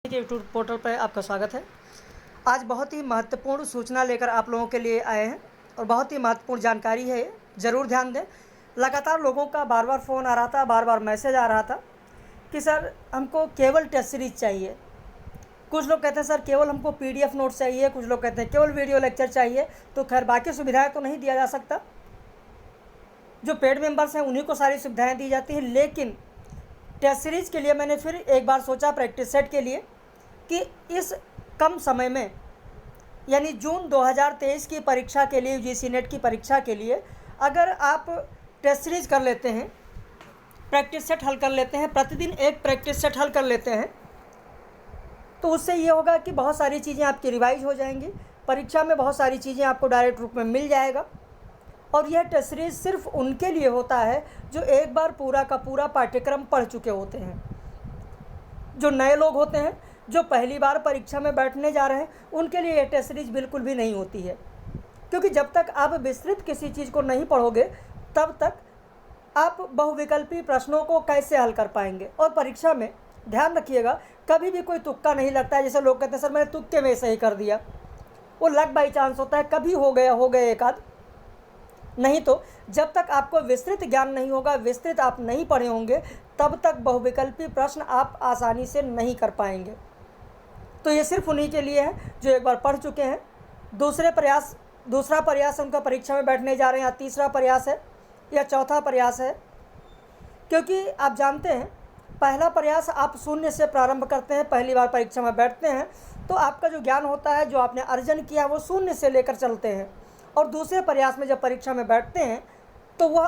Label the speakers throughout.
Speaker 1: YouTube portal पर आपका स्वागत है। आज बहुत ही महत्वपूर्ण सूचना लेकर आप लोगों के लिए आए हैं और बहुत ही महत्वपूर्ण जानकारी है ये, ज़रूर ध्यान दें। लगातार लोगों का बार बार फ़ोन आ रहा था, बार बार मैसेज आ रहा था कि सर हमको केवल टेस्ट सीरीज चाहिए। कुछ लोग कहते हैं सर केवल हमको PDF नोट्स चाहिए, कुछ लोग कहते हैं केवल वीडियो लेक्चर चाहिए। तो खैर बाकी सुविधाएँ तो नहीं दिया जा सकता, जो पेड मेंबर्स हैं उन्हीं को सारी सुविधाएँ दी जाती हैं। लेकिन टेस्ट सीरीज़ के लिए मैंने फिर एक बार सोचा प्रैक्टिस सेट के लिए कि इस कम समय में यानी जून 2023 की परीक्षा के लिए, UGC नेट की परीक्षा के लिए अगर आप टेस्ट सीरीज़ कर लेते हैं, प्रैक्टिस सेट हल कर लेते हैं, प्रतिदिन एक प्रैक्टिस सेट हल कर लेते हैं, तो उससे ये होगा कि बहुत सारी चीज़ें आपकी रिवाइज हो जाएंगी। परीक्षा में बहुत सारी चीज़ें आपको डायरेक्ट रूप में मिल जाएगा। और यह टेस्ट सीरीज़ सिर्फ उनके लिए होता है जो एक बार पूरा का पूरा पाठ्यक्रम पढ़ चुके होते हैं। जो नए लोग होते हैं, जो पहली बार परीक्षा में बैठने जा रहे हैं, उनके लिए यह टेस्ट सीरीज बिल्कुल भी नहीं होती है। क्योंकि जब तक आप विस्तृत किसी चीज़ को नहीं पढ़ोगे तब तक आप बहुविकल्पी प्रश्नों को कैसे हल कर पाएंगे। और परीक्षा में ध्यान रखिएगा, कभी भी कोई तुक्का नहीं लगता है। जैसे लोग कहते हैं सर मैंने तुक्के में सही कर दिया, वो लक बाई चांस होता है, कभी हो गया एक आध, नहीं तो जब तक आपको विस्तृत ज्ञान नहीं होगा, विस्तृत आप नहीं पढ़े होंगे, तब तक बहुविकल्पी प्रश्न आप आसानी से नहीं कर पाएंगे। तो ये सिर्फ उन्हीं के लिए है जो एक बार पढ़ चुके हैं। दूसरा प्रयास उनका परीक्षा में बैठने जा रहे हैं, या तीसरा प्रयास है या चौथा प्रयास है। क्योंकि आप जानते हैं पहला प्रयास आप शून्य से प्रारंभ करते हैं, पहली बार परीक्षा में बैठते हैं तो आपका जो ज्ञान होता है, जो आपने अर्जन किया, वो शून्य से लेकर चलते हैं। और दूसरे प्रयास में जब परीक्षा में बैठते हैं तो वह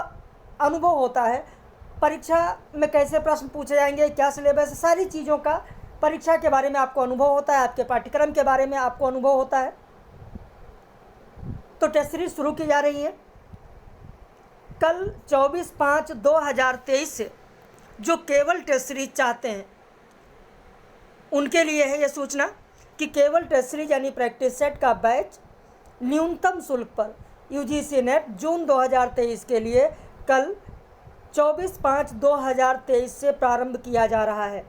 Speaker 1: अनुभव होता है, परीक्षा में कैसे प्रश्न पूछे जाएंगे, क्या सिलेबस, सारी चीज़ों का परीक्षा के बारे में आपको अनुभव होता है, आपके पाठ्यक्रम के बारे में आपको अनुभव होता है। तो टेस्ट सीरीज शुरू की जा रही है कल 24/5/2023 से। जो केवल टेस्ट सीरीज चाहते हैं उनके लिए है यह सूचना कि केवल टेस्ट सीरीज यानी प्रैक्टिस सेट का बैच न्यूनतम शुल्क पर UGC नेट जून 2023 के लिए कल 24/5/2023 से प्रारंभ किया जा रहा है।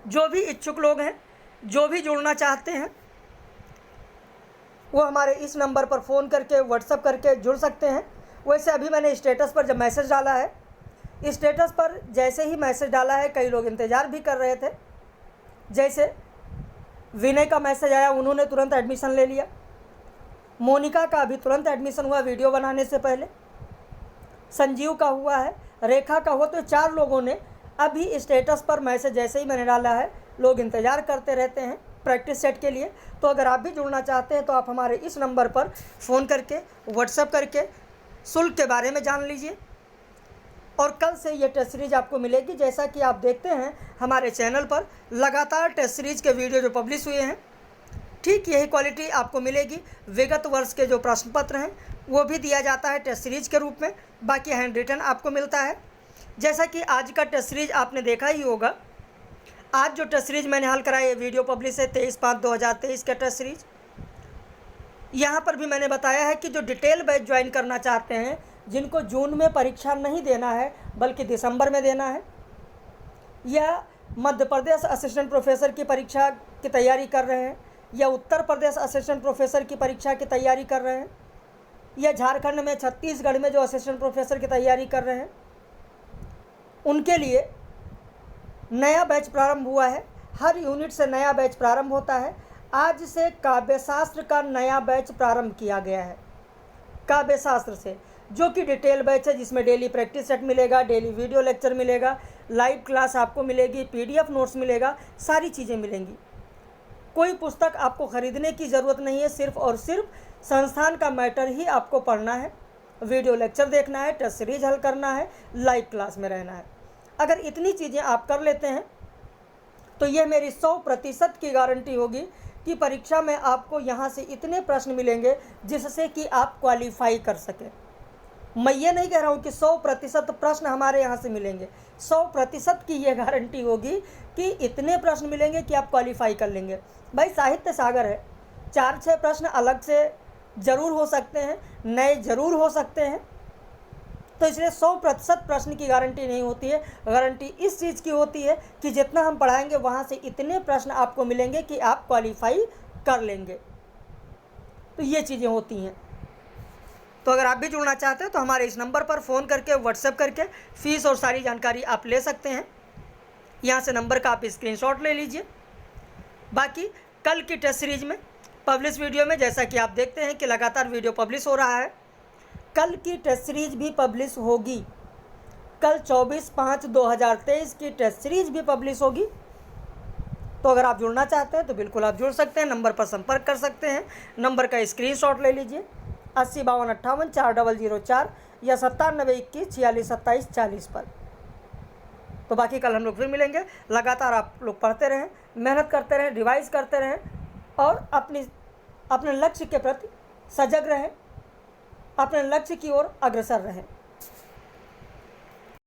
Speaker 1: जो भी इच्छुक लोग हैं, जो भी जुड़ना चाहते हैं, वो हमारे इस नंबर पर फ़ोन करके, व्हाट्सएप करके जुड़ सकते हैं। वैसे अभी मैंने स्टेटस पर जब मैसेज डाला है, स्टेटस पर जैसे ही मैसेज डाला है कई लोग इंतज़ार भी कर रहे थे। जैसे विनय का मैसेज आया, उन्होंने तुरंत एडमिशन ले लिया। मोनिका का अभी तुरंत एडमिशन हुआ वीडियो बनाने से पहले। संजीव का हुआ है, रेखा का हुआ। तो 4 लोगों ने अभी स्टेटस पर मैसेज जैसे ही मैंने डाला है, लोग इंतज़ार करते रहते हैं प्रैक्टिस सेट के लिए। तो अगर आप भी जुड़ना चाहते हैं तो आप हमारे इस नंबर पर फ़ोन करके, व्हाट्सएप करके शुल्क के बारे में जान लीजिए। और कल से ये टेस्ट सीरीज आपको मिलेगी। जैसा कि आप देखते हैं हमारे चैनल पर लगातार टेस्ट सीरीज के वीडियो जो पब्लिश हुए हैं, ठीक यही क्वालिटी आपको मिलेगी। विगत वर्ष के जो प्रश्न पत्र हैं वो भी दिया जाता है टेस्ट सीरीज के रूप में, बाकी हैंड रिटन आपको मिलता है। जैसा कि आज का टेस्ट सीरीज आपने देखा ही होगा। आज जो टेस्ट सीरीज मैंने हल कराई, वीडियो पब्लिश है 23/5/2023 का टेस्ट सीरीज। यहाँ पर भी मैंने बताया है कि जो डिटेल बैच ज्वाइन करना चाहते हैं, जिनको जून में परीक्षा नहीं देना है बल्कि दिसंबर में देना है, या मध्य प्रदेश असिस्टेंट प्रोफेसर की परीक्षा की तैयारी कर रहे हैं, या उत्तर प्रदेश असिस्टेंट प्रोफेसर की परीक्षा की तैयारी कर रहे हैं, या झारखंड में, छत्तीसगढ़ में जो असिस्टेंट प्रोफेसर की तैयारी कर रहे हैं, उनके लिए नया बैच प्रारंभ हुआ है। हर यूनिट से नया बैच प्रारंभ होता है। आज से काव्यशास्त्र का नया बैच प्रारंभ किया गया है, काव्यशास्त्र से, जो कि डिटेल बैच है, जिसमें डेली प्रैक्टिस सेट मिलेगा, डेली वीडियो लेक्चर मिलेगा, लाइव क्लास आपको मिलेगी, PDF नोट्स मिलेगा, सारी चीज़ें मिलेंगी। कोई पुस्तक आपको ख़रीदने की ज़रूरत नहीं है, सिर्फ़ और सिर्फ संस्थान का मैटर ही आपको पढ़ना है, वीडियो लेक्चर देखना है, टेस्ट सीरीज हल करना है, लाइव क्लास में रहना है। अगर इतनी चीज़ें आप कर लेते हैं तो ये मेरी 100% की गारंटी होगी कि परीक्षा में आपको यहाँ से इतने प्रश्न मिलेंगे जिससे कि आप क्वालिफाई कर सकें। मैं ये नहीं कह रहा हूँ कि 100% प्रश्न हमारे यहाँ से मिलेंगे, 100% की ये गारंटी होगी कि इतने प्रश्न मिलेंगे कि आप क्वालिफाई कर लेंगे। भाई साहित्य सागर है, 4-6 प्रश्न अलग से ज़रूर हो सकते हैं, नए ज़रूर हो सकते हैं, तो इसलिए 100% प्रश्न की गारंटी नहीं होती है। गारंटी इस चीज़ की होती है कि जितना हम पढ़ाएंगे वहाँ से इतने प्रश्न आपको मिलेंगे कि आप क्वालिफाई कर लेंगे। तो ये चीज़ें होती हैं। तो अगर आप भी जुड़ना चाहते हैं तो हमारे इस नंबर पर फ़ोन करके, व्हाट्सएप करके फ़ीस और सारी जानकारी आप ले सकते हैं। यहाँ से नंबर का आप स्क्रीनशॉट ले लीजिए। बाकी कल की टेस्ट सीरीज में पब्लिश वीडियो में जैसा कि आप देखते हैं कि लगातार वीडियो पब्लिश हो रहा है, कल की टेस्ट सीरीज भी पब्लिश होगी। कल 24/5/2023 की टेस्ट सीरीज भी पब्लिश होगी। तो अगर आप जुड़ना चाहते हैं तो बिल्कुल आप जुड़ सकते हैं, नंबर पर संपर्क कर सकते हैं। नंबर का स्क्रीनशॉट ले लीजिए 8052584004 या 9721462740 पर। तो बाकी कल हम लोग फिर मिलेंगे। लगातार आप लोग पढ़ते रहें, मेहनत करते रहें, रिवाइज करते रहें और अपने लक्ष्य के प्रति सजग रहें, अपने लक्ष्य की ओर अग्रसर रहें।